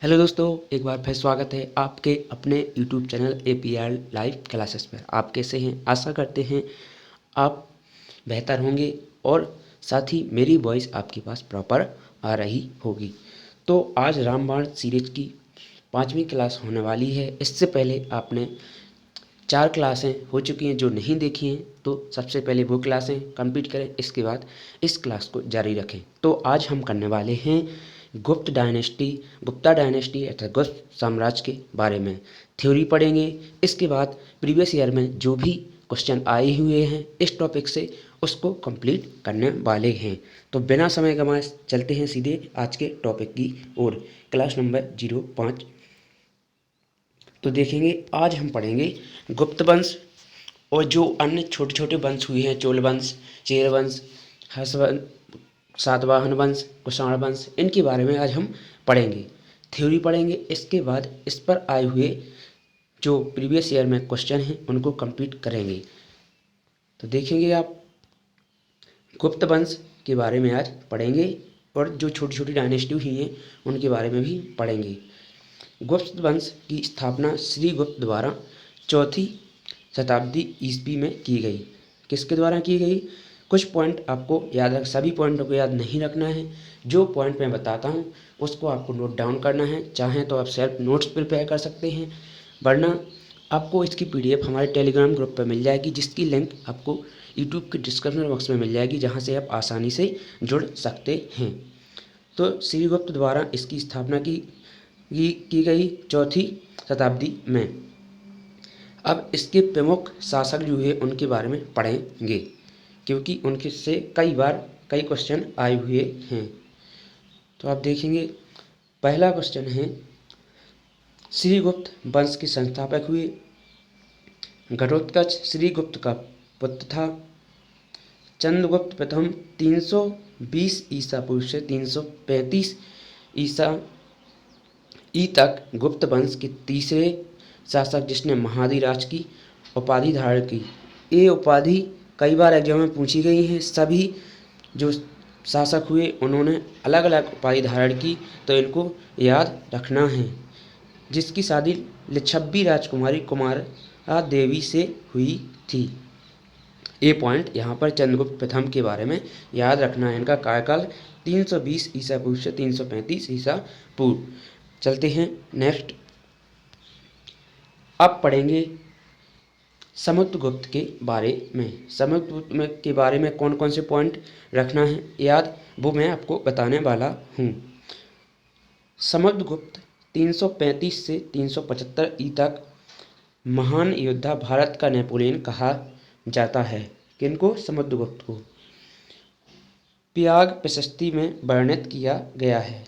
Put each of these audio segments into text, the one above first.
Hello दोस्तों, एक बार फिर स्वागत है आपके अपने YouTube channel APR live classes पर। आप कैसे हैं? आशा करते हैं आप बेहतर होंगे और साथ ही मेरी वॉइस आपके पास प्रॉपर आ रही होगी। तो आज रामबाण सीरीज की 5वीं क्लास होने वाली है। इससे पहले आपने 4 क्लासें हो चुकी हैं जो नहीं देखी हैं, तो सबसे पहले वो क्लासें कंप्लीट करें, इसके बाद इस क्लास को जारी रखें। तो आज हम करने वाले हैं गुप्ता डायनेस्टी अर्थात गुप्त साम्राज्य के बारे में थ्योरी पढ़ेंगे। इसके बाद प्रीवियस ईयर में जो भी क्वेश्चन आए हुए हैं इस टॉपिक से उसको कंप्लीट करने वाले हैं। तो बिना समय गंवाए चलते हैं सीधे आज के टॉपिक की ओर। क्लास नंबर 05 तो देखेंगे। आज हम पढ़ेंगे गुप्त वंश और जो अन्य छोटे छोटे वंश हुए हैं, चोल वंश, चेर वंश, हर्षवंश, सातवाहन वंश, कुषाण वंश, इनके बारे में आज हम पढ़ेंगे, थ्योरी पढ़ेंगे। इसके बाद इस पर आए हुए जो प्रीवियस ईयर में क्वेश्चन हैं उनको कंप्लीट करेंगे। तो देखेंगे आप गुप्त वंश के बारे में आज पढ़ेंगे और जो छोटी छोटी डायनेस्टी हुई हैं उनके बारे में भी पढ़ेंगे। गुप्त वंश की स्थापना श्रीगुप्त द्वारा 4वीं शताब्दी ईस्वी में की गई। किसके द्वारा की गई? कुछ पॉइंट आपको याद रख, सभी पॉइंटों को याद नहीं रखना है। जो पॉइंट मैं बताता हूँ उसको आपको नोट डाउन करना है। चाहें तो आप सेल्फ नोट्स प्रिपेयर कर सकते हैं, वरना आपको इसकी PDF हमारे टेलीग्राम ग्रुप पर मिल जाएगी, जिसकी लिंक आपको यूट्यूब के डिस्क्रिप्शन बॉक्स में मिल जाएगी, जहाँ से आप आसानी से जुड़ सकते हैं। तो श्रीगुप्त द्वारा इसकी स्थापना की गई 4वीं शताब्दी में। अब इसके प्रमुख शासक जो है उनके बारे में पढ़ेंगे, क्योंकि उनके से कई बार कई क्वेश्चन आए हुए हैं। तो आप देखेंगे पहला क्वेश्चन है, श्रीगुप्त वंश के संस्थापक हुए। घटोत्कच श्रीगुप्त का पुत्र था। चंद्रगुप्त प्रथम 320 ईसा पूर्व से 335 ईसा ई तक गुप्त वंश के तीसरे शासक, जिसने महाधिराज की उपाधि धारण की। ये उपाधि कई बार एग्जाम में पूछी गई है। सभी जो शासक हुए उन्होंने अलग अलग उपाधि धारण की, तो इनको याद रखना है। जिसकी शादी लिच्छवी राजकुमारी कुमारा देवी से हुई थी। ये पॉइंट यहाँ पर चंद्रगुप्त प्रथम के बारे में याद रखना है। इनका कार्यकाल 320 ईसा पूर्व से 335 ईसा पूर्व। चलते हैं नेक्स्ट। अब पढ़ेंगे समुद्रगुप्त के बारे में। समुद्रगुप्त के बारे में कौन कौन से पॉइंट रखना है याद, वो मैं आपको बताने वाला हूँ। समुद्रगुप्त 335 से 375 ई तक महान योद्धा, भारत का नेपोलियन कहा जाता है। किनको? समुद्रगुप्त को। प्याग प्रशस्ति में वर्णित किया गया है।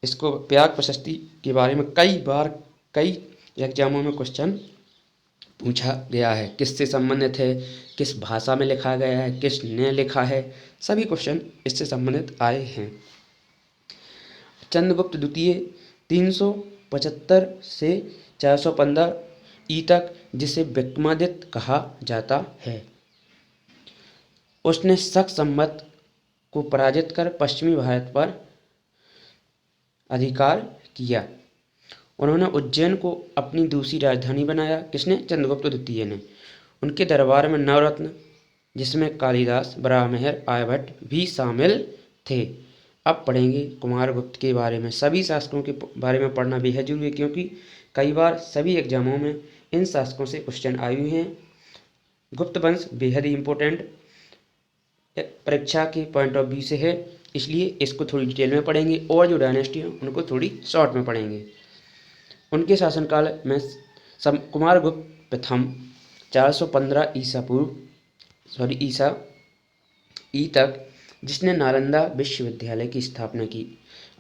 इसको प्याग प्रशस्ति के बारे में कई बार कई एग्जामों में क्वेश्चन पूछा गया है। किससे संबंधित है, किस भाषा में लिखा गया है, किसने लिखा है, सभी क्वेश्चन इससे संबंधित आए हैं। चंद्रगुप्त द्वितीय 375 से 415 ई तक, जिसे विक्रमादित्य कहा जाता है। उसने शक संवत को पराजित कर पश्चिमी भारत पर अधिकार किया। उन्होंने उज्जैन को अपनी दूसरी राजधानी बनाया। किसने? चंद्रगुप्त द्वितीय ने। उनके दरबार में नवरत्न, जिसमें कालिदास, बराहमिहिर, आर्यभट्ट भी शामिल थे। अब पढ़ेंगे कुमारगुप्त के बारे में। सभी शासकों के बारे में पढ़ना बेहद जरूरी है, क्योंकि कई बार सभी एग्जामों में इन शासकों से क्वेश्चन आए हुए हैं। गुप्त वंश बेहद ही इम्पोर्टेंट परीक्षा के पॉइंट ऑफ व्यू से है, इसलिए इसको थोड़ी डिटेल में पढ़ेंगे, और जो डायनेस्टी है उनको थोड़ी शॉर्ट में पढ़ेंगे। उनके शासनकाल में कुमारगुप्त प्रथम 415 ईसा ई तक, जिसने नालंदा विश्वविद्यालय की स्थापना की।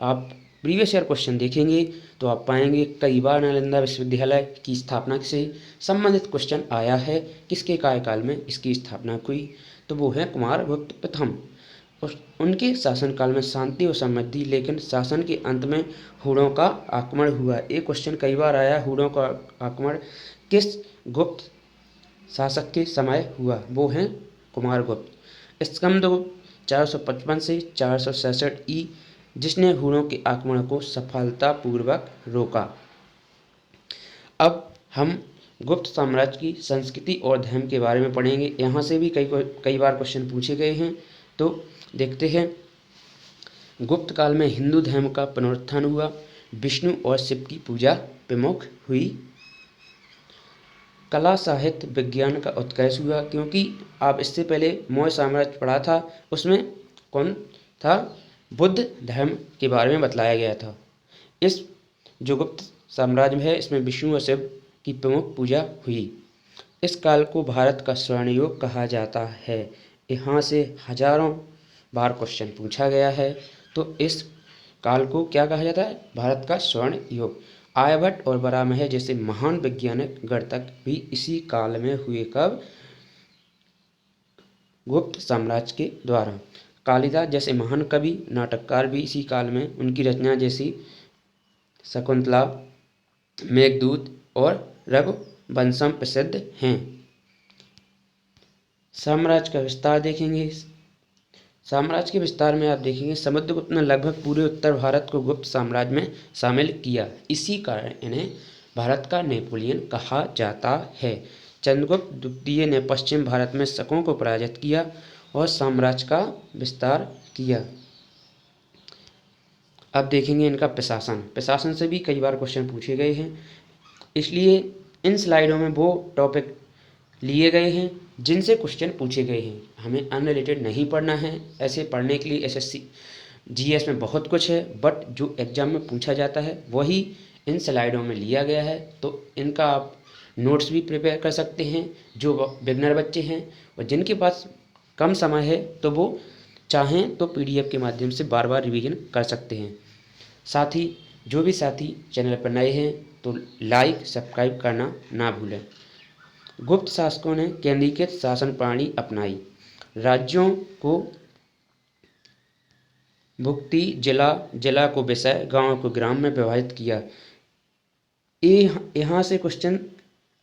आप प्रीवियस ईयर क्वेश्चन देखेंगे तो आप पाएंगे कई बार नालंदा विश्वविद्यालय की स्थापना से संबंधित क्वेश्चन आया है। किसके कार्यकाल में इसकी स्थापना हुई? तो वो है कुमारगुप्त प्रथम। उनके शासनकाल में शांति और समृद्धि, लेकिन शासन के अंत में हूणों का आक्रमण हुआ। एक क्वेश्चन कई बार आया, हूणों का आक्रमण किस गुप्त शासक के समय हुआ? वो हैं कुमारगुप्त। स्कंदगुप्त 455 से 467 ई जिसने हुणों के आक्रमण को सफलतापूर्वक रोका। अब हम गुप्त साम्राज्य की संस्कृति और धर्म के बारे में पढ़ेंगे। यहाँ से भी कई बार क्वेश्चन पूछे गए हैं, तो देखते हैं। गुप्त काल में हिंदू धर्म का पुनरुत्थान हुआ, विष्णु और शिव की पूजा प्रमुख हुई, कला साहित्य विज्ञान का उत्कर्ष हुआ, क्योंकि आप इससे पहले मौर्य साम्राज्य पढ़ा था, उसमें कौन था, बुद्ध धर्म के बारे में बतलाया गया था। इस जो गुप्त साम्राज्य है इसमें विष्णु और शिव की प्रमुख पूजा हुई। इस काल को भारत का स्वर्ण युग कहा जाता है। यहाँ से हजारों बार क्वेश्चन पूछा गया है, तो इस काल को क्या कहा जाता है, भारत का स्वर्ण युग। आर्यभट्ट और बराहमिह जैसे महान वैज्ञानिक गणतज्ञ भी इसी काल में हुए। कब, गुप्त साम्राज्य के द्वारा। कालिदास जैसे महान कवि नाटककार भी इसी काल में, उनकी रचना जैसी शकुंतला, मेघदूत और रघुवंशम प्रसिद्ध हैं। साम्राज्य का विस्तार देखेंगे। साम्राज्य के विस्तार में आप देखेंगे समुद्रगुप्त ने लगभग पूरे उत्तर भारत को गुप्त साम्राज्य में शामिल किया। इसी कारण इन्हें भारत का नेपोलियन कहा जाता है। चंद्रगुप्त द्वितीय ने पश्चिम भारत में शकों को पराजित किया और साम्राज्य का विस्तार किया। अब देखेंगे इनका प्रशासन से भी कई बार क्वेश्चन पूछे गए हैं, इसलिए इन स्लाइडों में वो टॉपिक लिए गए हैं जिनसे क्वेश्चन पूछे गए हैं। हमें अनरिलेटेड नहीं पढ़ना है। ऐसे पढ़ने के लिए एसएससी जीएस में बहुत कुछ है, बट जो एग्जाम में पूछा जाता है वही इन स्लाइडों में लिया गया है। तो इनका आप नोट्स भी प्रिपेयर कर सकते हैं। जो बिगनर बच्चे हैं और जिनके पास कम समय है तो वो चाहें तो पीडीएफ के माध्यम से बार बार रिवीजन कर सकते हैं। साथ ही जो भी साथी चैनल पर नए हैं तो लाइक सब्सक्राइब करना ना भूलें। गुप्त शासकों ने केंद्रीकृत शासन प्रणाली अपनाई। राज्यों को भुक्ति, जिला को विषय, गांव को ग्राम में विभाजित किया। यहाँ से क्वेश्चन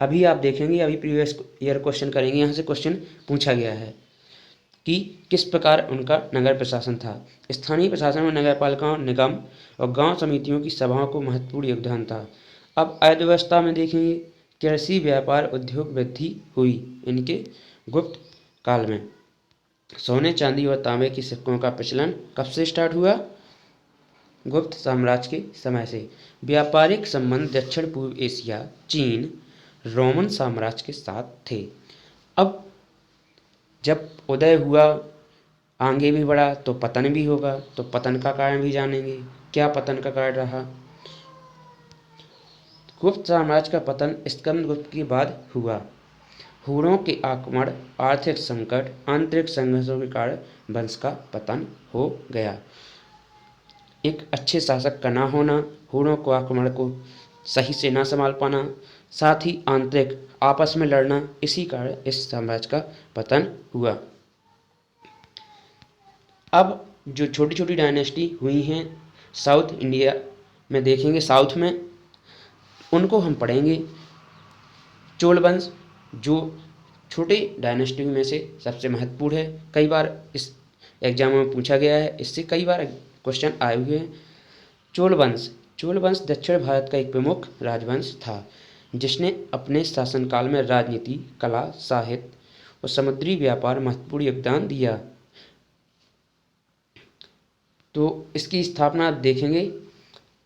अभी आप देखेंगे, अभी प्रीवियस ईयर क्वेश्चन करेंगे, यहाँ से क्वेश्चन पूछा गया है कि किस प्रकार उनका नगर प्रशासन था। स्थानीय प्रशासन में नगर पालिकाओं, निगम और गांव समितियों की सभाओं को महत्वपूर्ण योगदान था। अब अर्थव्यवस्था में देखेंगे, कृषि, व्यापार, उद्योग वृद्धि हुई इनके गुप्त काल में। सोने, चांदी और तांबे के सिक्कों का प्रचलन कब से स्टार्ट हुआ, गुप्त साम्राज्य के समय से। व्यापारिक संबंध दक्षिण पूर्व एशिया, चीन, रोमन साम्राज्य के साथ थे। अब जब उदय हुआ, आगे भी बढ़ा तो पतन भी होगा, तो पतन का कारण भी जानेंगे। क्या पतन का कारण रहा, गुप्त साम्राज्य का पतन स्कंदगुप्त के बाद हुआ। हुणों के आक्रमण, आर्थिक संकट, आंतरिक संघर्षों के कारण वंश का पतन हो गया। एक अच्छे शासक का ना होना, हुणों को आक्रमण को सही से ना संभाल पाना, साथ ही आंतरिक आपस में लड़ना, इसी कारण इस साम्राज्य का पतन हुआ। अब जो छोटी छोटी डायनेस्टी हुई हैं साउथ इंडिया में देखेंगे, साउथ में उनको हम पढ़ेंगे। चोल वंश जो छोटे डायनेस्टी में से सबसे महत्वपूर्ण है, कई बार इस एग्जाम में पूछा गया है, इससे कई बार क्वेश्चन आए हुए हैं। चोल वंश दक्षिण भारत का एक प्रमुख राजवंश था, जिसने अपने शासनकाल में राजनीति, कला, साहित्य और समुद्री व्यापार महत्वपूर्ण योगदान दिया। तो इसकी स्थापना आप देखेंगे,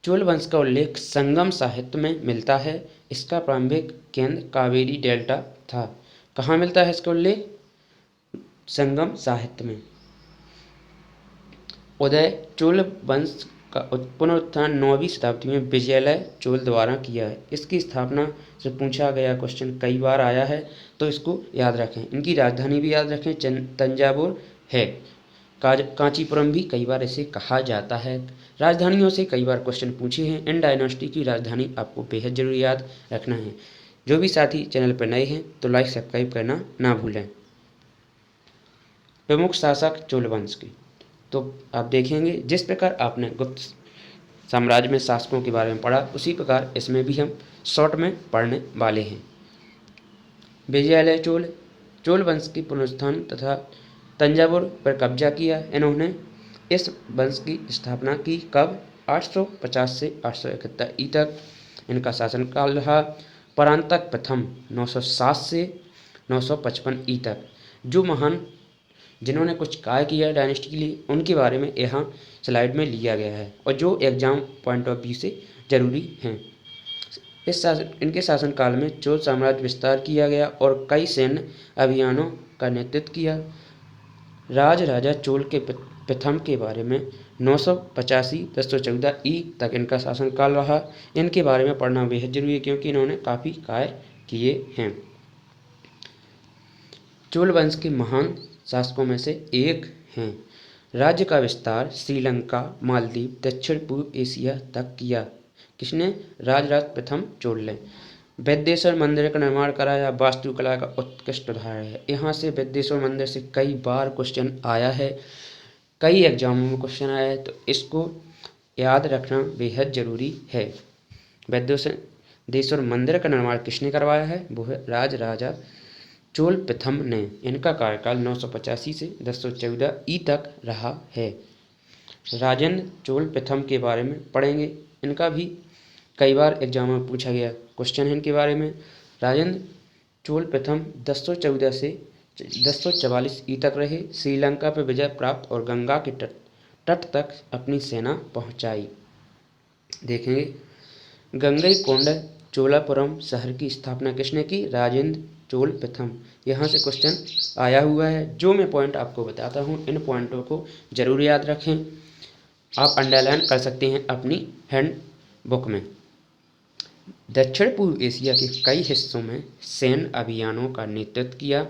चोल वंश का उल्लेख संगम साहित्य में मिलता है। इसका प्रारंभिक केंद्र कावेरी डेल्टा था। कहाँ मिलता है इसका उल्लेख, संगम साहित्य में। उदय, चोल वंश का पुनरुत्थान 9वीं शताब्दी में विजयलय चोल द्वारा किया है। इसकी स्थापना से पूछा गया क्वेश्चन कई बार आया है, तो इसको याद रखें। इनकी राजधानी भी याद रखें, तंजावुर है। कांचीपुरम भी कई बार इसे कहा जाता है। राजधानियों से कई बार क्वेश्चन पूछे हैं। इन डायनेस्टी की राजधानी आपको बेहद जरूर याद रखना है। जो भी साथी चैनल पर नए हैं तो लाइक सब्सक्राइब करना ना भूलें। प्रमुख शासक चोल वंश के, तो आप देखेंगे जिस प्रकार आपने गुप्त साम्राज्य में शासकों के बारे में पढ़ा, उसी प्रकार इसमें भी हम शॉर्ट में पढ़ने वाले हैं। विजयालय चोल वंश की पुनरुत्थान तथा तंजावुर पर कब्जा किया इन्होंने। इस वंश की स्थापना की कब? 850 से 871 ई तक इनका शासनकाल रहा। परांतक प्रथम 907 से 955 ई तक। जो महान जिन्होंने कुछ कार्य किया डायनेस्टी के लिए उनके बारे में यहाँ स्लाइड में लिया गया है और जो एग्जाम पॉइंट ऑफ व्यू से जरूरी हैं। इनके शासनकाल में चोल साम्राज्य विस्तार किया गया और कई सैन्य अभियानों का नेतृत्व किया। राजा चोल के प्रथम के बारे में 985-1014 ई तक इनका शासनकाल रहा। इनके बारे में पढ़ना बेहद जरूरी है क्योंकि इन्होंने काफ़ी कार्य किए हैं। चोल वंश के महान शासकों में से एक हैं। राज्य का विस्तार श्रीलंका, मालदीव, दक्षिण पूर्व एशिया तक किया। किसने? राजराज प्रथम चोल ने। वैद्येश्वर मंदिर का निर्माण कराया। वास्तुकला का उत्कृष्ट उदाहरण है। यहाँ से वैद्येश्वर मंदिर से कई बार क्वेश्चन आया है, कई एग्जामों में क्वेश्चन आया है, तो इसको याद रखना बेहद जरूरी है। वैद्येश्वर मंदिर का निर्माण किसने करवाया है? वो है राजा चोल प्रथम ने। इनका कार्यकाल 985 से 1014 ई तक रहा है। राजेंद्र चोल प्रथम के बारे में पढ़ेंगे। इनका भी कई बार एग्जाम में पूछा गया क्वेश्चन है इनके बारे में। राजेंद्र चोल प्रथम 1014 से 1044 ई तक रहे। श्रीलंका पर विजय प्राप्त और गंगा के तट तक अपनी सेना पहुंचाई। देखेंगे गंगईकोंडा चोलापुरम शहर की स्थापना किसने की? राजेंद्र चोल प्रथम। यहाँ से क्वेश्चन आया हुआ है। जो मैं पॉइंट आपको बताता हूँ इन पॉइंटों को जरूर याद रखें। आप अंडरलाइन कर सकते हैं अपनी हैंड बुक में। दक्षिण पूर्व एशिया के कई हिस्सों में सैन्य अभियानों का नेतृत्व किया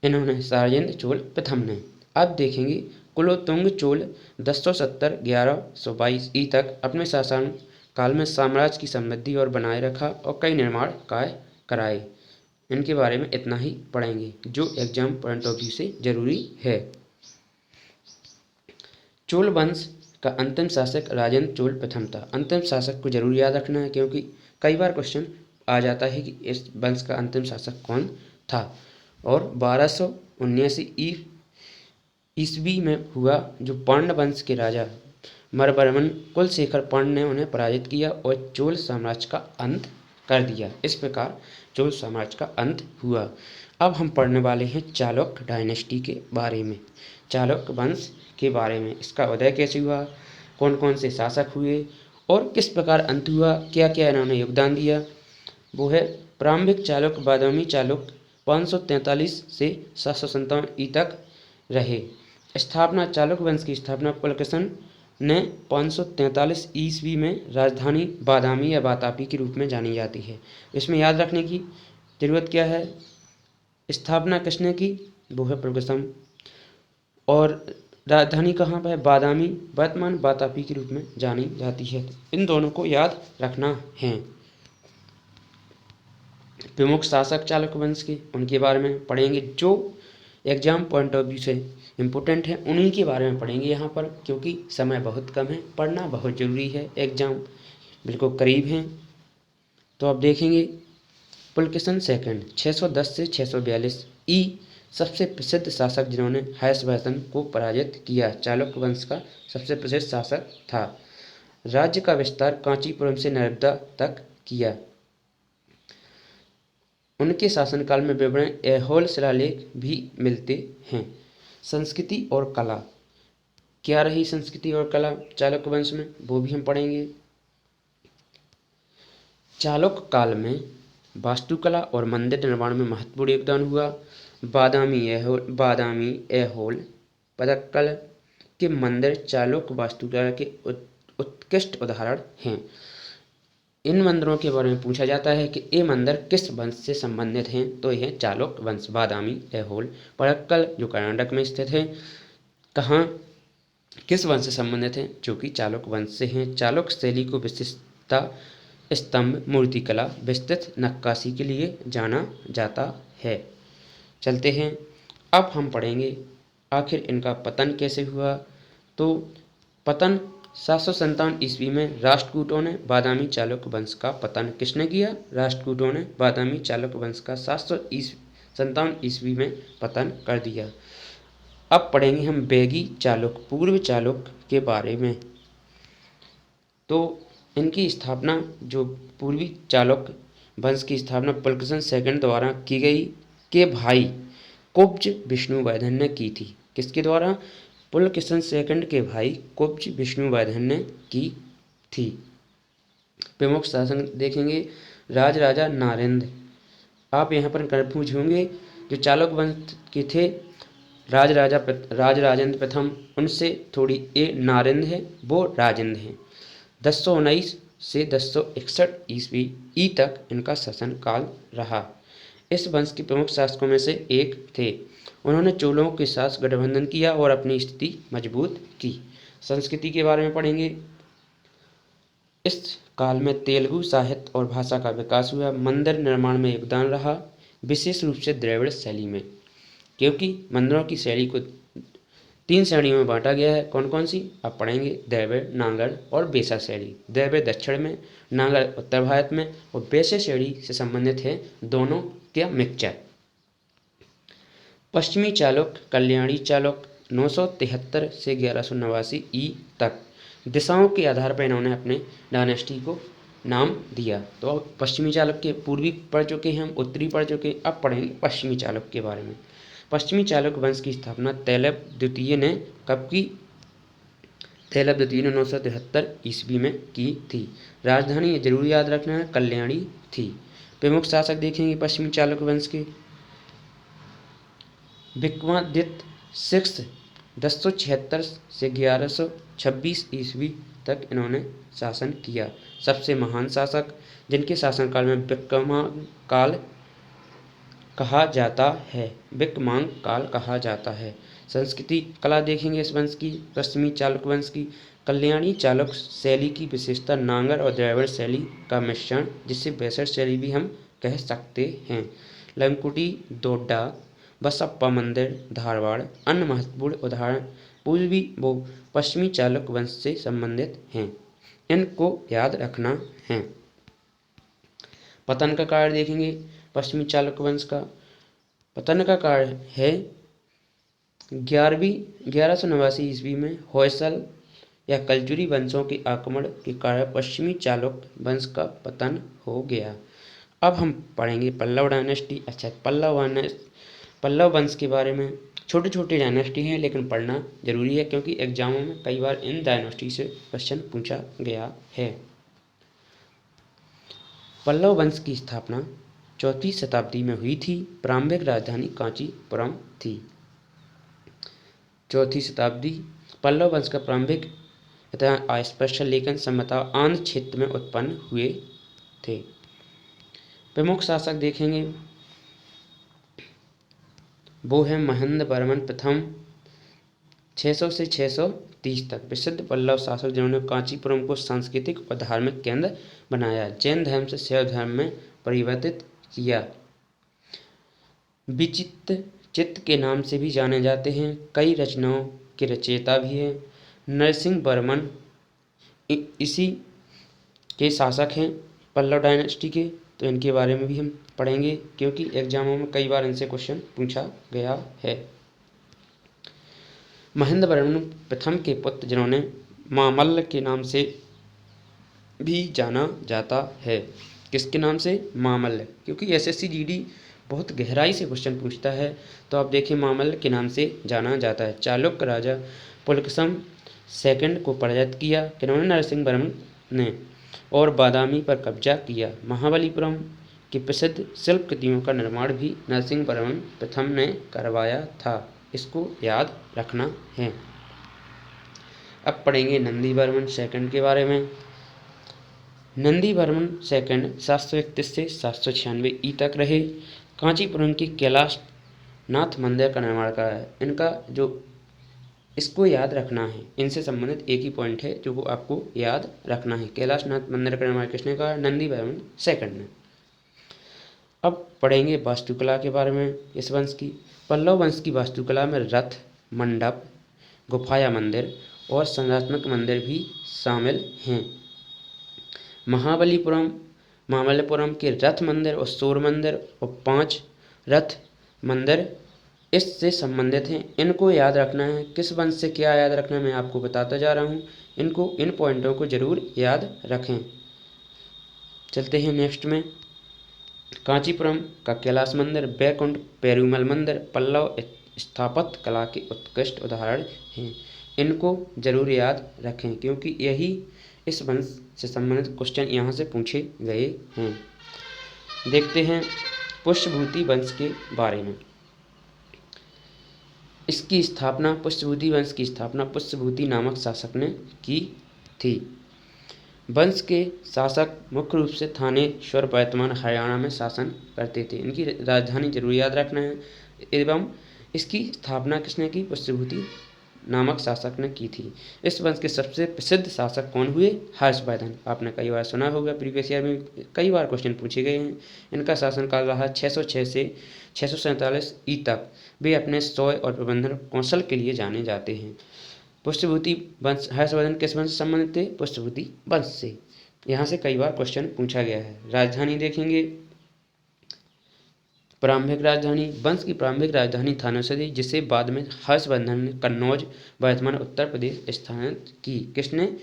इन्होंने राजेंद्र चोल प्रथम ने। अब देखेंगे कुलोत्तुंग चोल 1070-1122 ई तक अपने शासन काल में साम्राज्य की समृद्धि और बनाए रखा और कई निर्माण कार्य कराए। इनके बारे में इतना ही पढ़ेंगे जो एग्जाम पॉइंट ऑफ व्यू से जरूरी है। चोल वंश का अंतिम शासक राजेंद्र चोल प्रथम था। अंतिम शासक को जरूर याद रखना है क्योंकि कई बार क्वेश्चन आ जाता है कि इस वंश का अंतिम शासक कौन था। और 1279 ईस्वी में हुआ जो पांड्य वंश के राजा मरवर्मन कुलशेखर पांड्य ने उन्हें पराजित किया और चोल साम्राज्य का अंत कर दिया। इस प्रकार चोल साम्राज्य का अंत हुआ। अब हम पढ़ने वाले हैं चालुक्य डायनेस्टी के बारे में, चालुक्य वंश के बारे में। इसका उदय कैसे हुआ, कौन कौन से शासक हुए और किस प्रकार अंत हुआ, क्या क्या इन्होंने योगदान दिया। वो है प्रारंभिक चालुक्य बादामी चालुक्य 543 से 757 ई तक रहे। स्थापना चालुक्य वंश की स्थापना पुलकेशन ने 543 ईस्वी में राजधानी बादामी या वातापी के रूप में जानी जाती है। इसमें याद रखने की जरूरत क्या है, स्थापना किसने की? वो है पुलकेशन। और राजधानी कहाँ पर है? बादामी, वर्तमान वातापी के रूप में जानी जाती है। इन दोनों को याद रखना है। प्रमुख शासक चालुक्य वंश के उनके बारे में पढ़ेंगे जो एग्जाम पॉइंट ऑफ व्यू से इम्पोर्टेंट है, उन्हीं के बारे में पढ़ेंगे यहाँ पर क्योंकि समय बहुत कम है, पढ़ना बहुत ज़रूरी है, एग्जाम बिल्कुल करीब हैं। तो आप देखेंगे पुलकेशन सेकंड 610 से 642 ई सबसे प्रसिद्ध शासक जिन्होंने हर्षवर्धन को पराजित किया, चालुक्य वंश का सबसे प्रसिद्ध शासक था। राज्य का विस्तार कांचीपुरम से नर्मदा तक किया। उनके शासनकाल में विवरण ऐहोल शिलालेख भी मिलते हैं। संस्कृति और कला, क्या रही संस्कृति और कला चालुक्य वंश में, वो भी हम पढ़ेंगे। चालुक्य काल में वास्तुकला और मंदिर निर्माण में महत्वपूर्ण योगदान हुआ। बादामी ऐहोल पदक्कल के मंदिर चालुक्य वास्तुकला के उत्कृष्ट उदाहरण हैं। इन मंदिरों के बारे में पूछा जाता है कि ये मंदिर किस वंश से संबंधित हैं, तो यह चालुक्य वंश। बादामी ऐहोल पदक्कल जो कर्नाटक में स्थित है, कहाँ किस वंश से संबंधित हैं? जो कि चालुक्य वंश से हैं। चालुक्य शैली को विशिष्टता, स्तंभ, मूर्तिकला, विस्तृत नक्काशी के लिए जाना जाता है। चलते हैं, अब हम पढ़ेंगे आखिर इनका पतन कैसे हुआ। तो पतन 757 ईस्वी में राष्ट्रकूटों ने बादामी चालुक्य वंश का पतन किसने किया? राष्ट्रकूटों ने बादामी चालुक्य वंश का 757 ईस्वी में पतन कर दिया। अब पढ़ेंगे हम बैगी चालुक्य, पूर्व चालुक्य के बारे में। तो इनकी स्थापना, जो पूर्वी चालुक्य वंश की स्थापना पुलकेशिन सेकंड द्वारा की गई, के भाई कुब्ज विष्णुवर्धन ने की थी। किसके द्वारा? पुलकेशिन सेकंड के भाई कुब्ज विष्णुवर्धन ने की थी। प्रमुख शासक देखेंगे, राजा नारेंद्र। आप यहाँ पर कंफ्यूज होंगे, जो चालुक्य वंश के थे राजेंद्र प्रथम, उनसे थोड़ी ए नारेंद्र है, वो राजेंद्र हैं। 1019 से 1061 ईस्वी ई तक इनका शासन काल रहा। इस वंश के प्रमुख शासकों में से एक थे। उन्होंने चोलों के साथ गठबंधन किया और अपनी स्थिति मजबूत की। संस्कृति के बारे में पढ़ेंगे। इस काल में तेलुगु साहित्य और भाषा का विकास हुआ। मंदिर निर्माण में योगदान रहा, विशेष रूप से द्रविड़ शैली में, क्योंकि मंदिरों की शैली को 3 श्रेणियों में बांटा गया है। कौन कौन सी? आप पढ़ेंगे, द्रविड़, नागड़ और बेसा शैली। द्रविड़ दक्षिण में, नागड़ उत्तर भारत में और बेसा शैली से संबंधित है दोनों का मिक्सचर। पश्चिमी चालुक्य, कल्याणी चालुक्य 973 से 1189 ई तक। दिशाओं के आधार पर इन्होंने अपने डायनेस्टी को नाम दिया। तो पश्चिमी चालुक्य के पूर्वी पढ़ चुके हैं हम, उत्तरी पढ़ चुके हैं। अब पढ़ेंगे पश्चिमी चालुक्य के बारे में। पश्चिमी चालुक्य वंश की स्थापना तैलप द्वितीय ने कब की? तैलप द्वितीय ने 973 ईस्वी में की थी। राजधानी, ये जरूर याद रखना है, कल्याणी थी। प्रमुख शासक देखेंगे पश्चिमी चालुक्य वंश के। विक्रमादित्य सिक्स 1076 से 1126 ईस्वी तक इन्होंने शासन किया। सबसे महान शासक, जिनके शासनकाल में विक्रमांक काल कहा जाता है, विक्रमांक काल कहा जाता है। संस्कृति कला देखेंगे इस वंश की, पश्चिमी चालुक्य वंश की। कल्याणी चालुक्य शैली की विशेषता नागर और द्रविड़ शैली का मिश्रण, जिसे बेसर शैली भी हम कह सकते हैं। लंकुटी, डोडा, बसप्पा मंदिर, धारवाड़ अन्य महत्वपूर्ण उदाहरण पूर्वी व पश्चिमी चालुक्य वंश से संबंधित हैं। इनको याद रखना है। पतन का कारण देखेंगे पश्चिमी चालुक्य वंश का। पतन का कारण है 1189 ईस्वी में होयसल या कलजुरी वंशों के आक्रमण के कारण पश्चिमी चालुक्य वंश का पतन हो गया। अब हम पढ़ेंगे पल्लव डायनेस्टी। अच्छा, पल्लव वंश के बारे में। छोटे छोटे डायनेस्टी हैं, लेकिन पढ़ना जरूरी है, क्योंकि एग्जामों में कई बार इन डायनेस्टी से क्वेश्चन पूछा गया है। पल्लव वंश की स्थापना 4वीं शताब्दी में हुई थी। प्रारंभिक राजधानी कांचीपुरम थी। 4वीं शताब्दी। पल्लव वंश का प्रारंभिक इतिहास अस्पष्ट है, लेकिन संभवतः आंध्र क्षेत्र में उत्पन्न हुए थे। प्रमुख शासक देखेंगे, वो है महेंद्र वर्मन प्रथम 600 से 630 तक। प्रसिद्ध पल्लव शासक जिन्होंने कांचीपुरम को सांस्कृतिक और धार्मिक केंद्र बनाया, जैन धर्म से शैव धर्म में परिवर्तित किया। विचित्र चित्त के नाम से भी जाने जाते हैं। कई रचनाओं के रचयिता भी हैं। नरसिंह वर्मन इसी के शासक हैं पल्लव डायनेस्टी के, तो इनके बारे में भी हम पढ़ेंगे, क्योंकि एग्जामों में कई बार इनसे क्वेश्चन पूछा गया है। महेंद्र वर्मन प्रथम के पुत्र, जिन्होंने मामल्ल के नाम से भी जाना जाता है। किसके नाम से? मामल्ल, क्योंकि एसएससी जीडी बहुत गहराई से क्वेश्चन पूछता है, तो आप देखिए मामल्ल के नाम से जाना जाता है। चालुक्य राजा पुलकेशिन सेकंड को पराजित किया, किन्होंने? नरसिंह वर्मन ने, और बादामी पर कब्जा किया। महाबलीपुरम की प्रसिद्ध शिल्प कृतियों का निर्माण भी नरसिंह वर्मन प्रथम ने करवाया था। इसको याद रखना है। अब पढ़ेंगे नंदी वर्मन सेकंड के बारे में। नंदी वर्मन सेकंड 731 से 796 ई तक रहे। कांचीपुरम के कैलाश नाथ मंदिर का निर्माण करा है। इनका जो इसको याद रखना है, इनसे संबंधित एक ही पॉइंट है जो वो आपको याद रखना है। कैलाश नाथ मंदिर का निर्माण किसने कहा? नंदी वर्मन सेकंड ने। अब पढ़ेंगे वास्तुकला के बारे में इस वंश की। पल्लव वंश की वास्तुकला में रथ, मंडप, गुफाया मंदिर और संरचनात्मक मंदिर भी शामिल हैं। महाबलीपुरम के रथ मंदिर और शोर मंदिर और 5 रथ मंदिर इससे संबंधित हैं, इनको याद रखना है। किस वंश से क्या याद रखना है मैं आपको बताता जा रहा हूँ, इनको इन पॉइंटों को जरूर याद रखें। चलते हैं नेक्स्ट में। कांचीपुरम का कैलाश मंदिर, बैकुंठ पेरुमल मंदिर पल्लव स्थापत्य कला के उत्कृष्ट उदाहरण हैं। इनको जरूर याद रखें क्योंकि यही इस वंश से संबंधित क्वेश्चन यहाँ से पूछे गए हैं। देखते हैं पुष्यभूति वंश के बारे में। इसकी स्थापना, पुष्यभूति वंश की स्थापना पुष्यभूति नामक शासक ने की थी। वंश के शासक मुख्य रूप से थानेश्वर वर्तमान हरियाणा में शासन करते थे। इनकी राजधानी जरूर याद रखना है। एवं इसकी स्थापना किसने की? पुष्यभूति नामक शासक ने की थी। इस वंश के सबसे प्रसिद्ध शासक कौन हुए? हर्षवर्धन। आपने कई बार सुना होगा, प्रीवियस ईयर में कई बार क्वेश्चन पूछे गए हैं। इनका शासनकाल रहा 606 से 647 ई तक। वे अपने शौर्य और प्रबंधन कौशल के लिए जाने जाते हैं। पुष्यभूति वंश, हर्षवर्धन किस वंश से संबंधित थे? पुष्यभूति वंश से। यहाँ से कई बार क्वेश्चन पूछा गया है। राजधानी देखेंगे, प्रारंभिक राजधानी, वंश की प्रारंभिक राजधानी थानेश्वर थी, जिसे बाद में हर्षवर्धन ने कन्नौज वर्तमान उत्तर प्रदेश स्थानांतरित की। किसने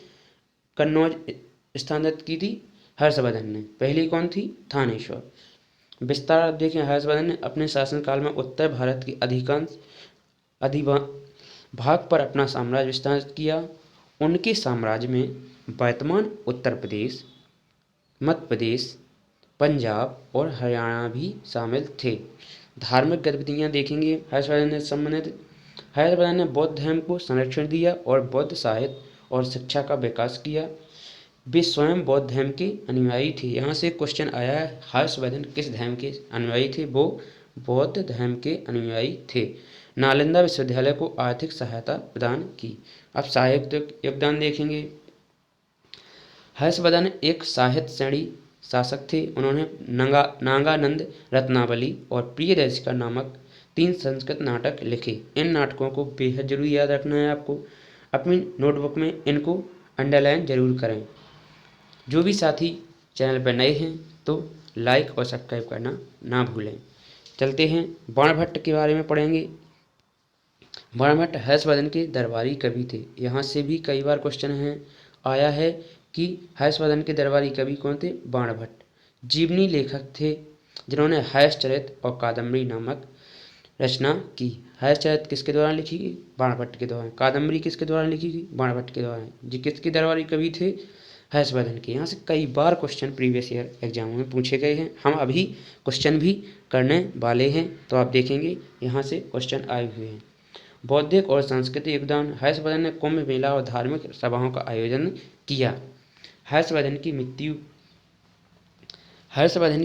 कन्नौज स्थानांतरित की थी? हर्षवर्धन ने। पहली कौन थी? थानेश्वर। विस्तार आप देखें, हर्षवर्धन ने अपने शासनकाल में उत्तर भारत की अधिकांश भाग पर अपना साम्राज्य विस्तारित किया। उनके साम्राज्य में वर्तमान उत्तर प्रदेश, मध्य प्रदेश, पंजाब और हरियाणा भी शामिल थे। धार्मिक गतिविधियां देखेंगे, हर्षवर्धन ने बौद्ध धर्म को संरक्षण दिया और बौद्ध साहित्य और शिक्षा का विकास किया। वे स्वयं बौद्ध धर्म के अनुयायी थे। यहाँ से क्वेश्चन आया है, हर्षवर्धन किस धर्म के अनुयायी थे? वो बौद्ध धर्म के अनुयायी थे। नालंदा विश्वविद्यालय को आर्थिक सहायता प्रदान की। अब साहित्यिक योगदान देखेंगे। हर्षवर्धन एक साहित्य श्रेणी शासक थे। उन्होंने नागानंद रत्नावली और प्रियदर्शिका नामक 3 संस्कृत नाटक लिखे। इन नाटकों को बेहद जरूर याद रखना है आपको। अपनी नोटबुक में इनको अंडरलाइन जरूर करें। जो भी साथी चैनल पर नए हैं तो लाइक और सब्सक्राइब करना ना भूलें। चलते हैं, बाणभट्ट के बारे में पढ़ेंगे। बाणभट्ट हर्षवर्धन के दरबारी कवि थे। यहाँ से भी कई बार क्वेश्चन आया है कि हर्षवर्धन के दरबारी कवि कौन थे? बाणभट्ट। जीवनी लेखक थे जिन्होंने हर्षचरित और कादम्बरी नामक रचना की। हर्षचरित किसके द्वारा लिखी गई? बाणभट्ट के द्वारा। कादम्बरी किसके द्वारा लिखी गई? बाणभट्ट के द्वारा। जी किसके दरबारी कवि थे? हर्षवर्धन के। यहाँ से कई बार क्वेश्चन प्रीवियस ईयर एग्जामों में पूछे गए हैं। हम अभी क्वेश्चन भी करने वाले हैं, तो आप देखेंगे यहाँ से क्वेश्चन आए हुए हैं। बौद्धिक और सांस्कृतिक योगदान, हर्षवर्धन ने कुंभ मेला और धार्मिक सभाओं का आयोजन किया। हर्षवर्धन की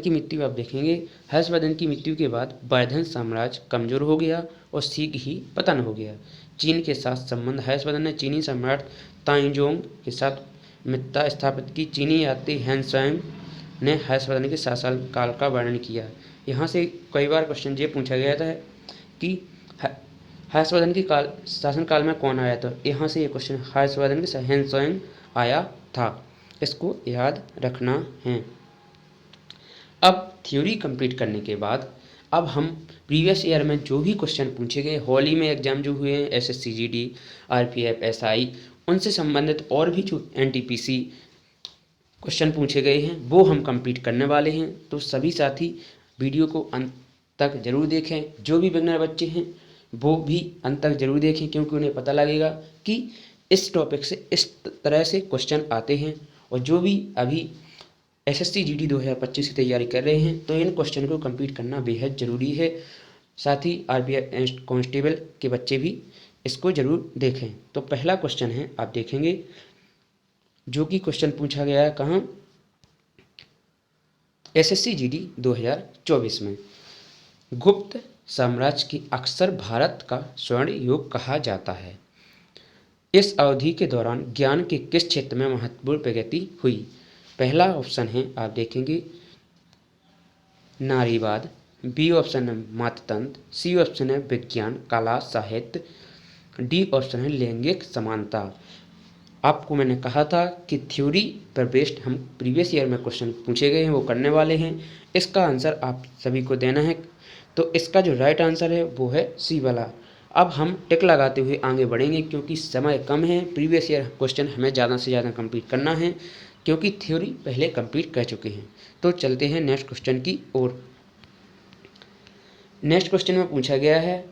मृत्यु आप देखेंगे। हर्षवर्धन की मृत्यु के बाद वर्धन साम्राज्य कमजोर हो गया और शीघ्र ही पतन हो गया। चीन के साथ संबंध, हर्षवर्धन ने चीनी सम्राट ताइजोंग के साथ मित्रता स्थापित की। चीनी यात्री हैंसुआंग ने हर्षवर्धन के शासनकाल का वर्णन किया। यहाँ से कई बार क्वेश्चन ये पूछा गया था कि हर्षवर्धन के शासनकाल में कौन आया था? यहाँ से ये क्वेश्चन हर्षवर्धन के हैंसुआंग आया था। इसको याद रखना है। अब थ्योरी कंप्लीट करने के बाद अब हम प्रीवियस ईयर में जो भी क्वेश्चन पूछे गए, हाल ही में एग्जाम जो हुए हैं एसएससी जीडी, आरपीएफ, एसआई, उनसे संबंधित और भी जो एनटीपीसी क्वेश्चन पूछे गए हैं वो हम कंप्लीट करने वाले हैं। तो सभी साथी वीडियो को अंत तक जरूर देखें। जो भी बिगनर बच्चे हैं वो भी अंत तक जरूर देखें, क्योंकि उन्हें पता लगेगा कि इस टॉपिक से इस तरह से क्वेश्चन आते हैं। और जो भी अभी एसएससी जीडी 2025 की तैयारी कर रहे हैं तो इन क्वेश्चन को कंप्लीट करना बेहद ज़रूरी है। साथ ही आरपीएफ कांस्टेबल के बच्चे भी इसको ज़रूर देखें। तो पहला क्वेश्चन है, आप देखेंगे जो कि क्वेश्चन पूछा गया है कहाँ? एसएससी जीडी 2024 में। गुप्त साम्राज्य की अक्सर भारत का स्वर्ण युग कहा जाता है। इस अवधि के दौरान ज्ञान के किस क्षेत्र में महत्वपूर्ण प्रगति हुई? पहला ऑप्शन है, आप देखेंगे नारीवाद, बी ऑप्शन है मातृतंत्र, सी ऑप्शन है विज्ञान, कला, साहित्य, डी ऑप्शन है लैंगिक समानता। आपको मैंने कहा था कि थ्योरी पर बेस्ड हम प्रीवियस ईयर में क्वेश्चन पूछे गए हैं वो करने वाले हैं। इसका आंसर आप सभी को देना है। तो इसका जो राइट आंसर है वो है सी वाला। अब हम टिक लगाते हुए आगे बढ़ेंगे क्योंकि समय कम है। प्रीवियस ईयर क्वेश्चन हमें ज़्यादा से ज़्यादा कंप्लीट करना है क्योंकि थ्योरी पहले कंप्लीट कर चुके हैं। तो चलते हैं नेक्स्ट क्वेश्चन की ओर। नेक्स्ट क्वेश्चन में पूछा गया है,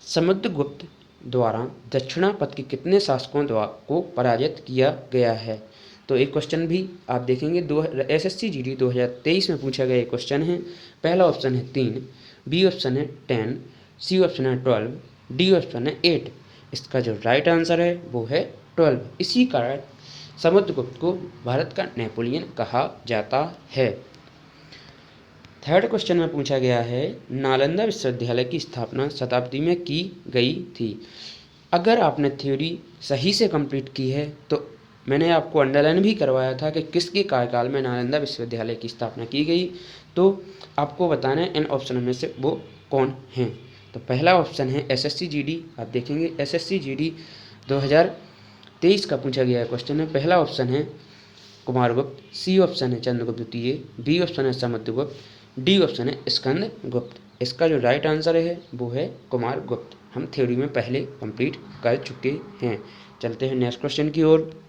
समुद्रगुप्त द्वारा दक्षिणापथ के कितने शासकों को पराजित किया गया है। तो एक क्वेश्चन भी आप देखेंगे SSC GD 2023 में पूछा गया क्वेश्चन है। पहला ऑप्शन है 3, बी ऑप्शन है 10, सी ऑप्शन है 12, डी ऑप्शन है 8। इसका जो राइट आंसर है वो है 12। इसी कारण समुद्रगुप्त को भारत का नेपोलियन कहा जाता है। थर्ड क्वेश्चन में पूछा गया है, नालंदा विश्वविद्यालय की स्थापना शताब्दी में की गई थी। अगर आपने थ्योरी सही से कंप्लीट की है तो मैंने आपको अंडरलाइन भी करवाया था कि किसके कार्यकाल में नालंदा विश्वविद्यालय की स्थापना की गई। तो आपको बताना है इन ऑप्शनों में से वो कौन हैं। तो पहला ऑप्शन है SSC GD। आप देखेंगे SSC GD 2023 का पूछा गया क्वेश्चन है। पहला ऑप्शन है कुमारगुप्त, सी ऑप्शन है चंद्रगुप्त द्वितीय, बी ऑप्शन है समुद्रगुप्त, डी ऑप्शन है स्कंदगुप्त। इसका जो राइट आंसर है वो है कुमारगुप्त। हम थ्योरी में पहले कंप्लीट कर चुके हैं। चलते हैं नेक्स्ट क्वेश्चन की ओर।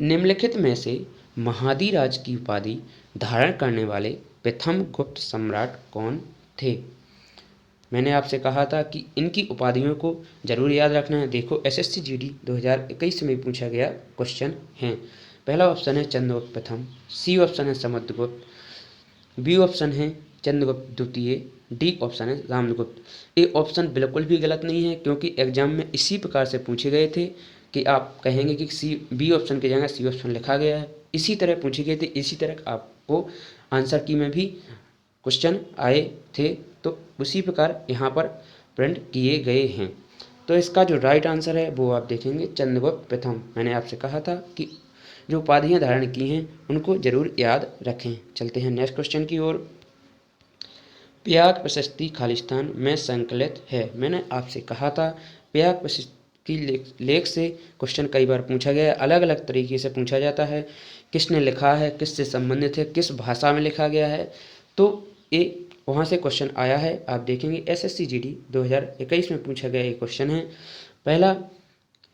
निम्नलिखित में से महादिराज की उपाधि धारण करने वाले प्रथम गुप्त सम्राट कौन थे। मैंने आपसे कहा था कि इनकी उपाधियों को जरूर याद रखना है। देखो SSC GD 2021 में पूछा गया क्वेश्चन है। पहला ऑप्शन है चंद्रगुप्त प्रथम, सी ऑप्शन है समुद्रगुप्त, बी ऑप्शन है चंद्रगुप्त द्वितीय, डी ऑप्शन है रामगुप्त। ये ऑप्शन बिल्कुल भी गलत नहीं है क्योंकि एग्जाम में इसी प्रकार से पूछे गए थे कि आप कहेंगे कि बी ऑप्शन की जगह सी ऑप्शन लिखा गया है। इसी तरह पूछे गए थे, इसी तरह आपको आंसर की में भी क्वेश्चन आए थे। तो उसी प्रकार यहाँ पर प्रिंट किए गए हैं। तो इसका जो राइट आंसर है वो आप देखेंगे चंद्रगुप्त प्रथम। मैंने आपसे कहा था कि जो उपाधियां धारण की हैं उनको जरूर याद रखें। चलते हैं नेक्स्ट क्वेश्चन की ओर। प्रयाग प्रशस्ति खालिस्तान में संकलित है। मैंने आपसे कहा था प्रयाग प्रशस्ति की लेख से क्वेश्चन कई बार पूछा गया है। अलग अलग तरीके से पूछा जाता है, किसने लिखा है, किससे संबंधित है, किस भाषा में लिखा गया है। तो ये वहाँ से क्वेश्चन आया है। आप देखेंगे SSC GD 2021 में पूछा गया ये क्वेश्चन है। पहला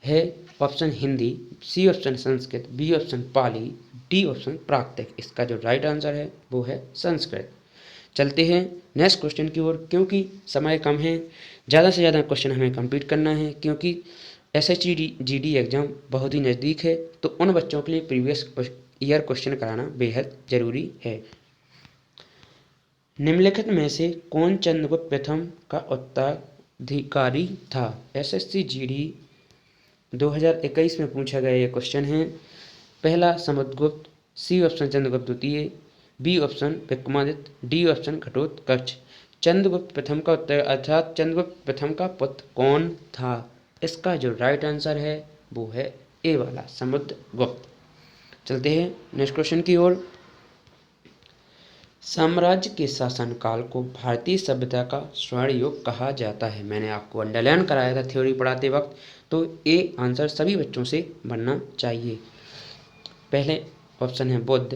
है option Hindi, C option Sanskrit, B option Pali, D option प्राकृतिक। इसका जो राइट आंसर है वो है संस्कृत। चलते हैं नेक्स्ट क्वेश्चन की ओर। क्योंकि समय कम है, ज़्यादा से ज़्यादा क्वेश्चन हमें कंप्लीट करना है क्योंकि SSC GD एग्ज़ाम बहुत ही नज़दीक है। तो उन बच्चों के लिए प्रीवियस ईयर क्वेश्चन कराना बेहद ज़रूरी है। निम्नलिखित में से कौन चंद्रगुप्त प्रथम का उत्तराधिकारी था। SSC GD 2021 में पूछा गया ये क्वेश्चन है। पहला समुद्रगुप्त, सी ऑप्शन चंद्रगुप्त द्वितीय, B option Vikramaditya, D option Ghatotkacha. Chandragupta प्रथम का उत्तर अर्थात चंद्रगुप्त प्रथम का पुत्र कौन था। इसका जो राइट आंसर है वो है ए वाला समुद्रगुप्त। चलते हैं नेक्स्ट क्वेश्चन की ओर। साम्राज्य के शासनकाल को भारतीय सभ्यता का स्वर्ण युग कहा जाता है। मैंने आपको अंडरलाइन कराया था थ्योरी पढ़ाते वक्त। तो ए आंसर सभी बच्चों से बनना चाहिए। पहले ऑप्शन है बुद्ध,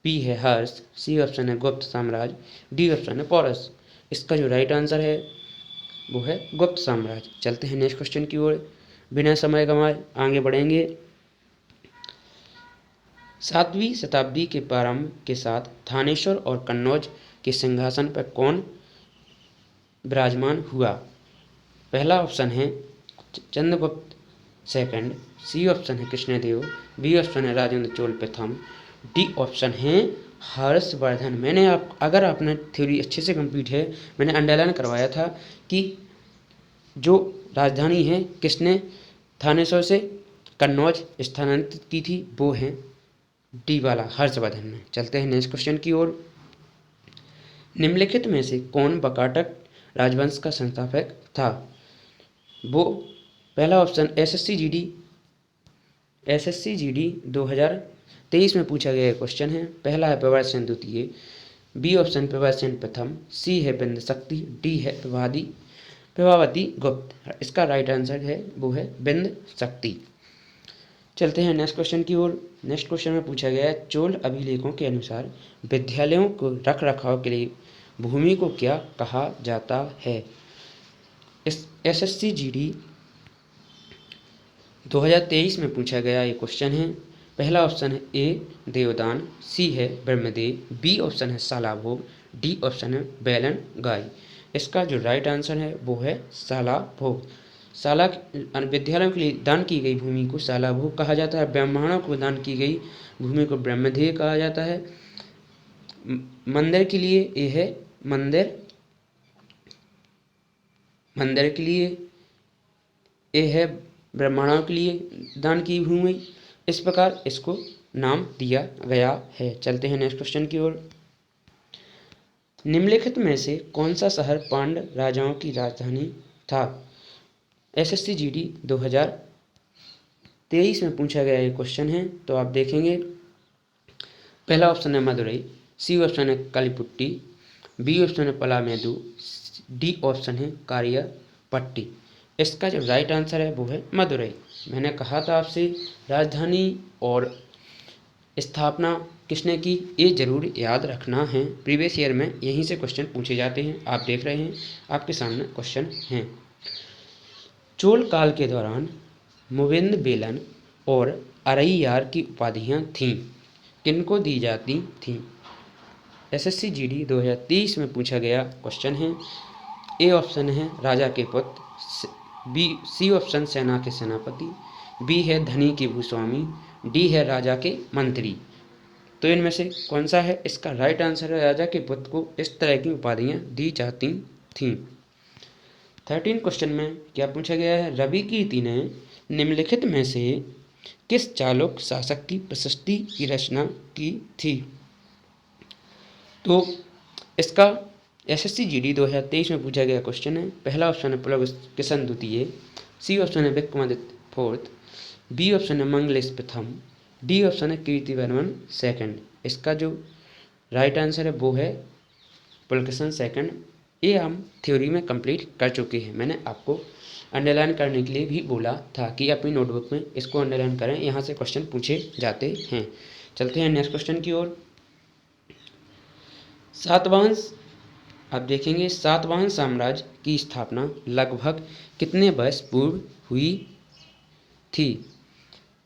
बी है हर्ष, सी ऑप्शन है गुप्त साम्राज्य, डी ऑप्शन है पौरस। इसका जो राइट आंसर है वो है गुप्त साम्राज्य। चलते हैं नेक्स्ट क्वेश्चन की ओर। बिना समय गंवाए आगे बढ़ेंगे। 7वीं शताब्दी के प्रारंभ के साथ थानेश्वर और कन्नौज के सिंहासन पर कौन विराजमान हुआ। पहला ऑप्शन है चंद्रगुप्त सेकंड, सी ऑप्शन है कृष्णदेव, बी ऑप्शन है राजेंद्र चोल प्रथम, डी ऑप्शन है हर्षवर्धन। मैंने अगर आपने थ्योरी अच्छे से कंप्लीट है, मैंने अंडरलाइन करवाया था कि जो राजधानी है किसने थानेश्वर से कन्नौज स्थानांतरित की थी वो है डी वाला हर्षवर्धन ने। चलते हैं नेक्स्ट क्वेश्चन की ओर। निम्नलिखित में से कौन वाकाटक राजवंश का संस्थापक था। वो पहला ऑप्शन SSC GD 2023 में पूछा गया क्वेश्चन है। पहला है प्रभासेन द्वितीय, बी ऑप्शन प्रभासेन प्रथम, सी है बिंद शक्ति, डी है प्रभावती गुप्त। इसका राइट आंसर है वो है बिंद शक्ति। चलते हैं नेक्स्ट क्वेश्चन की ओर। नेक्स्ट क्वेश्चन में पूछा गया है, चोल अभिलेखों के अनुसार विद्यालयों को रख रखाव के लिए भूमि को क्या कहा जाता है। इस एसएससी जीडी 2023 में पूछा गया ये क्वेश्चन है। पहला ऑप्शन है ए देवदान, सी है ब्रह्मदेव, बी ऑप्शन है सालाभोग, डी ऑप्शन है बैलन गाय। इसका जो राइट आंसर है वो है सालाभोग। साला विद्यालयों के लिए दान की गई भूमि को सालाभोग कहा जाता है। ब्राह्मणों को दान की गई भूमि को ब्रह्मदेव कहा जाता है। मंदिर के लिए ये है मंदिर, मंदिर के लिए ये है ब्राह्मणों के लिए दान की भूमि। इस प्रकार इसको नाम दिया गया है। चलते हैं नेक्स्ट क्वेश्चन की ओर। निम्नलिखित में से कौन सा शहर पांड्य राजाओं की राजधानी था। एसएससी जीडी 2023 में पूछा गया ये क्वेश्चन है। तो आप देखेंगे, पहला ऑप्शन है मदुरई, सी ऑप्शन है कालीपुट्टी, बी ऑप्शन है पलामेदु, डी ऑप्शन है कारियापट्टी। इसका जो राइट आंसर है वो है मदुरई। मैंने कहा था आपसे राजधानी और स्थापना किसने की, ये जरूर याद रखना है। प्रीवियस ईयर में यहीं से क्वेश्चन पूछे जाते हैं। आप देख रहे हैं आपके सामने क्वेश्चन हैं। चोल काल के दौरान मुविंद बेलन और अरैयार की उपाधियां थीं, किनको दी जाती थीं। एसएससी जीडी 2023 में पूछा गया क्वेश्चन है। ए ऑप्शन है राजा के पुत्र, सी ऑप्शन सेना के सेनापति, बी है धनी के भूस्वामी, डी है राजा के मंत्री। तो इनमें से कौन सा है इसका राइट आंसर है राजा के पुत्र को इस तरह की उपाधियां दी जाती थीं। 13 क्वेश्चन में क्या पूछा गया है, रवि कीर्ति ने निम्नलिखित में से किस चालुक शासक की प्रशस्ति की रचना की थी। तो इसका एसएससी जीडी 2023 में पूछा गया क्वेश्चन है। पहला ऑप्शन है पुलकेशिन द्वितीय, सी ऑप्शन है विक्रमादित्य फोर्थ, बी ऑप्शन है मंगलेश प्रथम, डी ऑप्शन है कीर्तिवर्मन सेकंड। इसका जो राइट आंसर है वो है पुलकेशिन सेकंड। ये हम थ्योरी में कंप्लीट कर चुके हैं। मैंने आपको अंडरलाइन करने के लिए भी बोला था कि अपनी नोटबुक में इसको अंडरलाइन करें, यहाँ से क्वेश्चन पूछे जाते हैं। चलते हैं नेक्स्ट क्वेश्चन की ओर। सातवाहन, आप देखेंगे सातवाहन साम्राज्य की स्थापना लगभग कितने वर्ष पूर्व हुई थी।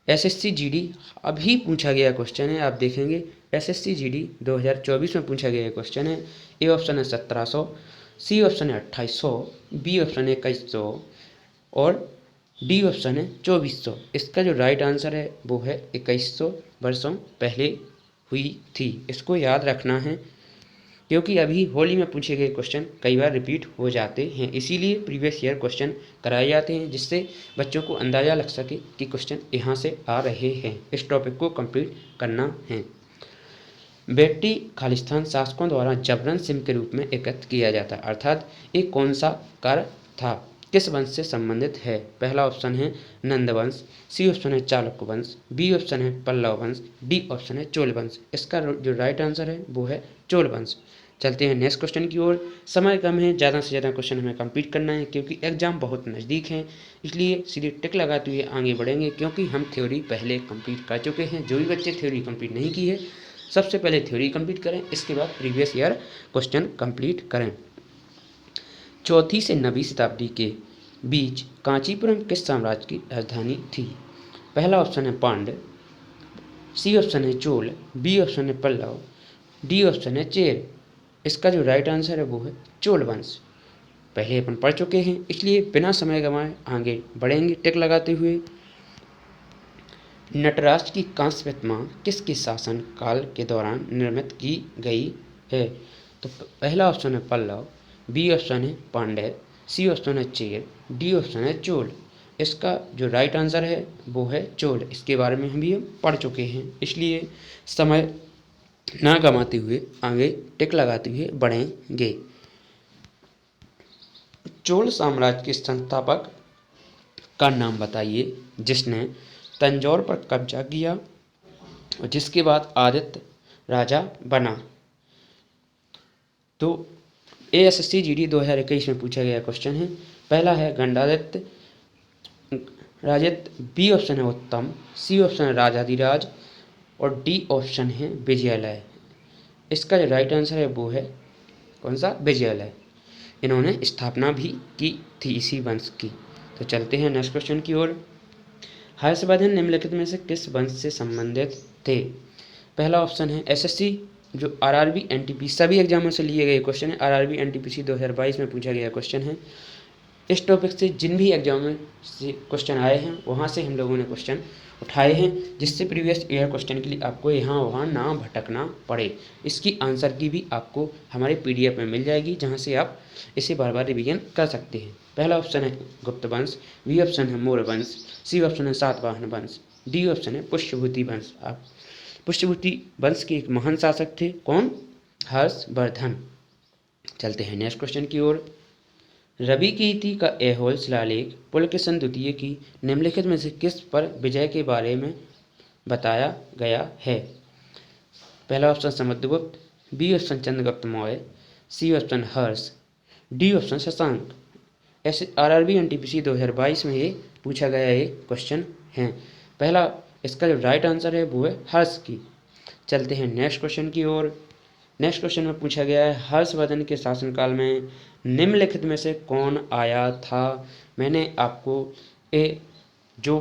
एसएससी जीडी अभी पूछा गया क्वेश्चन है। आप देखेंगे एसएससी जीडी 2024 में पूछा गया क्वेश्चन है। ए ऑप्शन है 1700, सी ऑप्शन है 2800, बी ऑप्शन है 2100 और डी ऑप्शन है 2400। इसका जो राइट आंसर है वो है 2100 वर्षों पहले हुई थी। इसको याद रखना है क्योंकि अभी होली में पूछे गए क्वेश्चन कई बार रिपीट हो जाते हैं, इसीलिए प्रीवियस ईयर क्वेश्चन कराए जाते हैं जिससे बच्चों को अंदाज़ा लग सके कि क्वेश्चन यहाँ से आ रहे हैं। इस टॉपिक को कंप्लीट करना है। बेट्टी खालिस्तान शासकों द्वारा जबरन सिंह के रूप में एकत्र किया जाता है, अर्थात ये कौन सा कार्य था, किस वंश से संबंधित है। पहला ऑप्शन है नंद वंश, सी ऑप्शन है चालुक्य वंश, बी ऑप्शन है पल्लव वंश, डी ऑप्शन है चोल वंश। इसका जो राइट आंसर है वो है चोल वंश। चलते हैं नेक्स्ट क्वेश्चन की ओर। समय कम है, ज़्यादा से ज़्यादा क्वेश्चन हमें कंप्लीट करना है क्योंकि एग्जाम बहुत नज़दीक है, इसलिए सीधे टिक लगाते हुए आगे बढ़ेंगे क्योंकि हम थ्योरी पहले कंप्लीट कर चुके हैं। जो भी बच्चे थ्योरी कंप्लीट नहीं की है सबसे पहले थ्योरी कंप्लीट करें, इसके बाद प्रीवियस ईयर क्वेश्चन कंप्लीट करें। चौथी से 9वीं शताब्दी के बीच कांचीपुरम किस साम्राज्य की राजधानी थी। पहला ऑप्शन है पांड्य, सी ऑप्शन है चोल, बी ऑप्शन है पल्लव, डी ऑप्शन है चेर। इसका जो राइट आंसर है वो है चोल वंश। पहले अपन पढ़ चुके हैं, इसलिए बिना समय गंवाए आगे बढ़ेंगे टिक लगाते हुए। नटराज की कांस्य प्रतिमा किसके शासन काल के दौरान निर्मित की गई है। तो पहला ऑप्शन है पल्लव, बी ऑप्शन है पांड्य, सी ऑप्शन है चेर, डी ऑप्शन है चोल। इसका जो राइट आंसर है वो है चोल। इसके बारे में हम भी पढ़ चुके हैं, इसलिए समय ना गंवाते हुए आगे टिक लगाते हुए बढ़ेंगे। चोल साम्राज्य के संस्थापक का नाम बताइए जिसने तंजौर पर कब्जा किया और जिसके बाद आदित्य राजा बना। तो एएसएससी जीडी 2021 में पूछा गया क्वेश्चन है। पहला है गंडादित्य राजत, बी ऑप्शन है उत्तम, सी ऑप्शन है राजाधिराज और डी ऑप्शन है विजयालय। इसका जो राइट आंसर है वो है कौन सा? विजयालय। इन्होंने स्थापना भी की थी इसी वंश की। तो चलते हैं नेक्स्ट क्वेश्चन की ओर। हर्षवर्धन निम्नलिखित में से किस वंश से संबंधित थे? पहला ऑप्शन है एसएससी, जो आरआरबी एनटीपीसी सभी एग्जामों से लिए गए क्वेश्चन है। आरआरबी एनटीपीसी 2022 में पूछा गया क्वेश्चन है। इस टॉपिक से जिन भी एग्जाम में से क्वेश्चन आए हैं वहाँ से हम लोगों ने क्वेश्चन उठाए हैं, जिससे प्रीवियस ईयर क्वेश्चन के लिए आपको यहाँ वहाँ ना भटकना पड़े। इसकी आंसर की भी आपको हमारे पीडीएफ में मिल जाएगी, जहाँ से आप इसे बार बार रिवीजन कर सकते हैं। पहला ऑप्शन है गुप्त वंश, बी ऑप्शन है मौर्य वंश, सी ऑप्शन है सातवाहन वंश, डी ऑप्शन है पुष्यभूति वंश। आप पुष्यभूति वंश के एक महान शासक थे, कौन? हर्षवर्धन। चलते हैं नेक्स्ट क्वेश्चन की ओर। रवि कीर्ति का ऐहोल शिलालेख पुलकेशन द्वितीय की निम्नलिखित में से किस पर विजय के बारे में बताया गया है? पहला option Samudragupta, B option Chandragupta Maurya, C option Harsha, D option Shashank. ऐसे आरआरबी एनटीपीसी 2022 में ये पूछा गया ये क्वेश्चन है। पहला इसका जो राइट आंसर है वो है हर्ष की। चलते हैं नेक्स्ट क्वेश्चन की ओर। नेक्स्ट क्वेश्चन में पूछा गया है हर्षवर्धन के शासनकाल में निम्नलिखित में से कौन आया था? मैंने आपको ये जो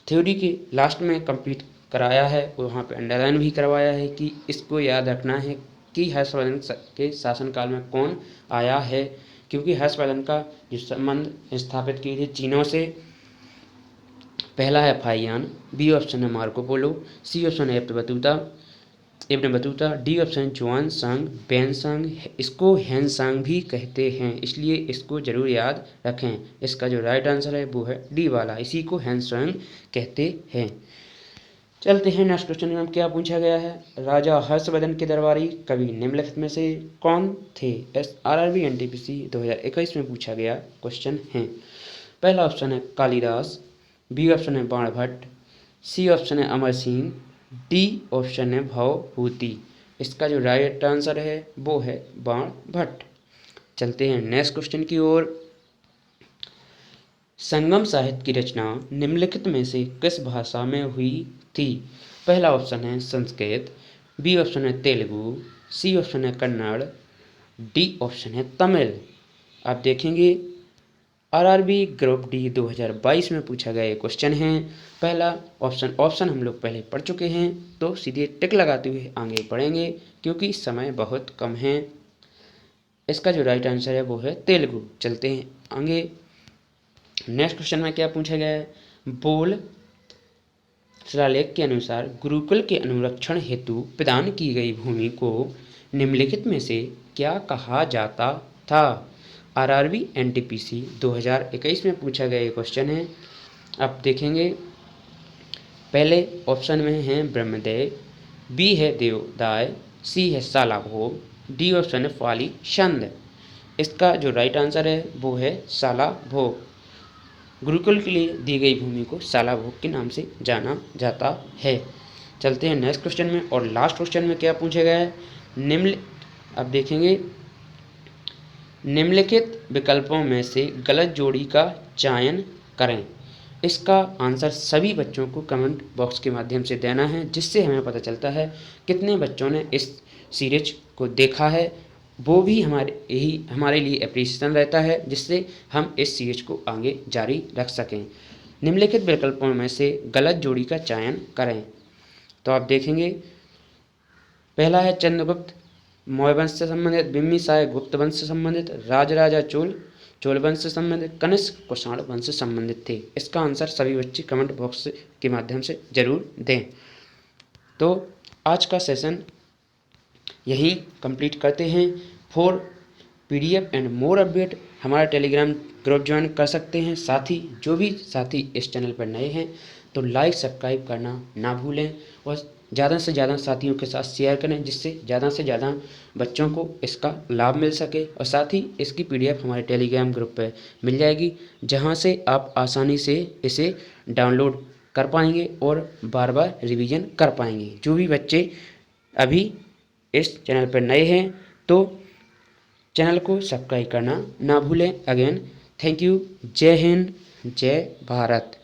थ्योरी के लास्ट में कंप्लीट कराया है वहाँ पे अंडरलाइन भी करवाया है कि इसको याद रखना है कि हर्षवर्धन के शासनकाल में कौन आया है, क्योंकि हर्षवर्धन का जो संबंध स्थापित किए थे चीनों से। पहला है फाहियान, बी ऑप्शन है मार्को पोलो, सी ऑप्शन है इब्न बतूता, डी ऑप्शन जुआन सांग बेनसांग। इसको हैंसांग भी कहते हैं, इसलिए इसको जरूर याद रखें। इसका जो राइट आंसर है वो है डी वाला, इसी को हैंसांग कहते हैं। चलते हैं नेक्स्ट क्वेश्चन में क्या पूछा गया है। राजा हर्षवर्धन के दरबारी कवि निम्नलिखित में से कौन थे? आरआरबी एनटीपीसी 2021 में पूछा गया क्वेश्चन है। पहला ऑप्शन है कालिदास, बी ऑप्शन है बाणभट्ट, सी ऑप्शन है अमर सिंह, डी ऑप्शन है भवभूति। इसका जो राइट आंसर है वो है बाणभट्ट। चलते हैं नेक्स्ट क्वेश्चन की ओर। संगम साहित्य की रचना निम्नलिखित में से किस भाषा में हुई थी? पहला ऑप्शन है संस्कृत, बी ऑप्शन है तेलुगु, सी ऑप्शन है कन्नड़, डी ऑप्शन है तमिल। आप देखेंगे आरआरबी ग्रुप डी 2022 में पूछा गया ये क्वेश्चन है। पहला ऑप्शन हम लोग पहले पढ़ चुके हैं, तो सीधे टिक लगाते हुए आगे बढ़ेंगे क्योंकि समय बहुत कम है। इसका जो राइट आंसर है वो है तेलुगु। चलते हैं आगे। नेक्स्ट क्वेश्चन में क्या पूछा गया है। बोल शिलालेख के अनुसार गुरुकुल के अनुरक्षण हेतु प्रदान की गई भूमि को निम्नलिखित में से क्या कहा जाता था? आरआरबी एनटीपीसी 2021 में पूछा गया ये क्वेश्चन है। आप देखेंगे पहले ऑप्शन में है ब्रह्मदेव, बी है देवदाय, सी है सालाभोग, डी ऑप्शन है फाली छंद। इसका जो राइट आंसर है वो है सालाभोग। गुरुकुल के लिए दी गई भूमि को सालाभोग के नाम से जाना जाता है। चलते हैं नेक्स्ट क्वेश्चन में। और लास्ट क्वेश्चन में क्या पूछा गया है। अब देखेंगे निम्नलिखित विकल्पों में से गलत जोड़ी का चयन करें। इसका आंसर सभी बच्चों को कमेंट बॉक्स के माध्यम से देना है, जिससे हमें पता चलता है कितने बच्चों ने इस सीरीज को देखा है। वो भी हमारे लिए अप्रिसिएशन रहता है, जिससे हम इस सीरीज को आगे जारी रख सकें। निम्नलिखित विकल्पों में से गलत जोड़ी का चयन करें। तो आप देखेंगे पहला है चंद्रगुप्त मौर्य वंश से संबंधित, बिम्बिसार गुप्त वंश से संबंधित, राजराजा चोल वंश से संबंधित, कनिष्क कुषाण वंश से संबंधित थे। इसका आंसर सभी बच्चे कमेंट बॉक्स के माध्यम से जरूर दें। तो आज का सेशन यही कंप्लीट करते हैं। For PDF and more update हमारा टेलीग्राम ग्रुप ज्वाइन कर सकते हैं। साथ ही जो भी साथी इस चैनल पर नए हैं तो लाइक सब्सक्राइब करना ना भूलें और ज़्यादा से ज़्यादा साथियों के साथ शेयर करें, जिससे ज़्यादा से ज़्यादा बच्चों को इसका लाभ मिल सके। और साथ ही इसकी पीडीएफ हमारे टेलीग्राम ग्रुप पर मिल जाएगी, जहां से आप आसानी से इसे डाउनलोड कर पाएंगे और बार बार रिवीजन कर पाएंगे। जो भी बच्चे अभी इस चैनल पर नए हैं तो चैनल को सब्सक्राइब करना ना भूलें। Again thank you. जय हिंद, जय भारत।